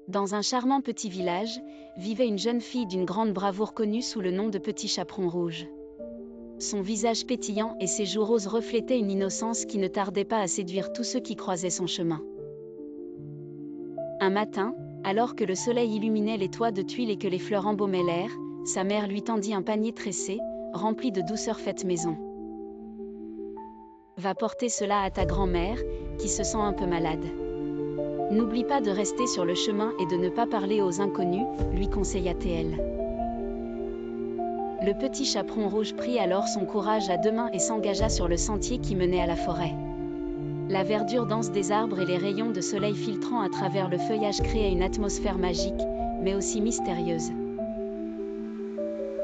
Dans un charmant petit village, vivait une jeune fille d'une grande bravoure connue sous le nom de Petit Chaperon Rouge. Son visage pétillant et ses joues roses reflétaient une innocence qui ne tardait pas à séduire tous ceux qui croisaient son chemin. Un matin, alors que le soleil illuminait les toits de tuiles et que les fleurs embaumaient l'air, sa mère lui tendit un panier tressé, rempli de douceurs faites maison. « Va porter cela à ta grand-mère, qui se sent un peu malade. N'oublie pas de rester sur le chemin et de ne pas parler aux inconnus, lui conseilla-t-elle. Le petit chaperon rouge prit alors son courage à deux mains et s'engagea sur le sentier qui menait à la forêt. La verdure dense des arbres et les rayons de soleil filtrant à travers le feuillage créaient une atmosphère magique, mais aussi mystérieuse.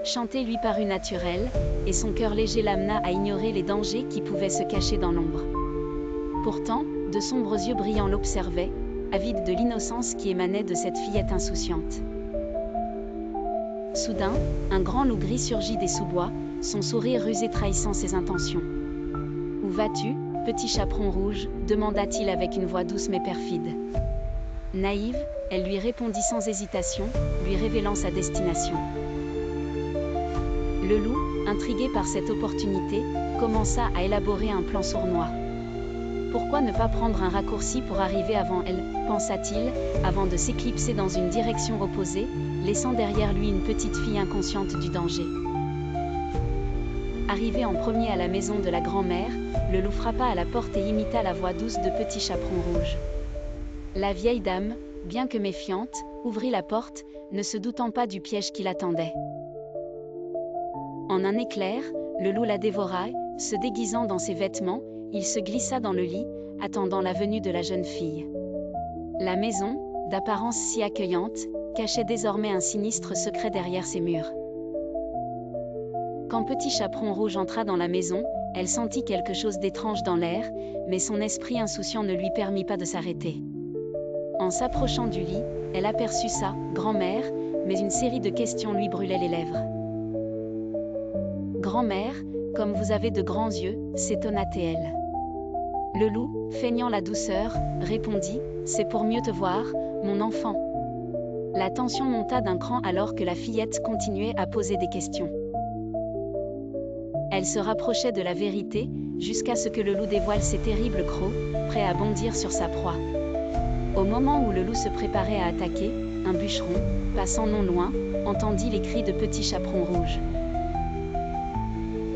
Chanter lui parut naturel, et son cœur léger l'amena à ignorer les dangers qui pouvaient se cacher dans l'ombre. Pourtant, de sombres yeux brillants l'observaient, avides de l'innocence qui émanait de cette fillette insouciante. Soudain, un grand loup gris surgit des sous-bois, son sourire rusé trahissant ses intentions. « Où vas-tu, petit chaperon rouge » demanda-t-il avec une voix douce mais perfide. Naïve, elle lui répondit sans hésitation, lui révélant sa destination. Le loup, intrigué par cette opportunité, commença à élaborer un plan sournois. Pourquoi ne pas prendre un raccourci pour arriver avant elle, pensa-t-il, avant de s'éclipser dans une direction opposée, laissant derrière lui une petite fille inconsciente du danger. Arrivé en premier à la maison de la grand-mère, le loup frappa à la porte et imita la voix douce de Petit Chaperon Rouge. La vieille dame, bien que méfiante, ouvrit la porte, ne se doutant pas du piège qui l'attendait. En un éclair, le loup la dévora, se déguisant dans ses vêtements, il se glissa dans le lit, attendant la venue de la jeune fille. La maison, d'apparence si accueillante, cachait désormais un sinistre secret derrière ses murs. Quand Petit Chaperon Rouge entra dans la maison, elle sentit quelque chose d'étrange dans l'air, mais son esprit insouciant ne lui permit pas de s'arrêter. En s'approchant du lit, elle aperçut sa grand-mère, mais une série de questions lui brûlaient les lèvres. « Grand-mère, comme vous avez de grands yeux » s'étonna-t-elle. Le loup, feignant la douceur, répondit « C'est pour mieux te voir, mon enfant. » La tension monta d'un cran alors que la fillette continuait à poser des questions. Elle se rapprochait de la vérité, jusqu'à ce que le loup dévoile ses terribles crocs, prêt à bondir sur sa proie. Au moment où le loup se préparait à attaquer, un bûcheron, passant non loin, entendit les cris de Petit Chaperon Rouge.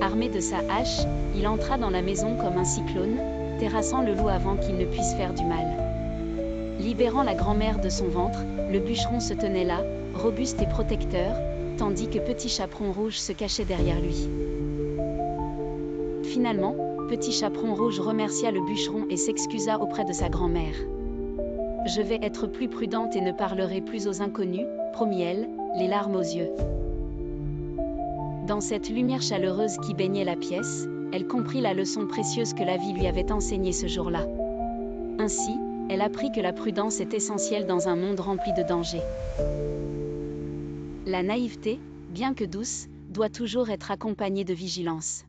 Armé de sa hache, il entra dans la maison comme un cyclone, terrassant le loup avant qu'il ne puisse faire du mal. Libérant la grand-mère de son ventre, le bûcheron se tenait là, robuste et protecteur, tandis que Petit Chaperon Rouge se cachait derrière lui. Finalement, Petit Chaperon Rouge remercia le bûcheron et s'excusa auprès de sa grand-mère. « Je vais être plus prudente et ne parlerai plus aux inconnus », promit-elle, les larmes aux yeux. Dans cette lumière chaleureuse qui baignait la pièce, elle comprit la leçon précieuse que la vie lui avait enseignée ce jour-là. Ainsi, elle apprit que la prudence est essentielle dans un monde rempli de dangers. La naïveté, bien que douce, doit toujours être accompagnée de vigilance.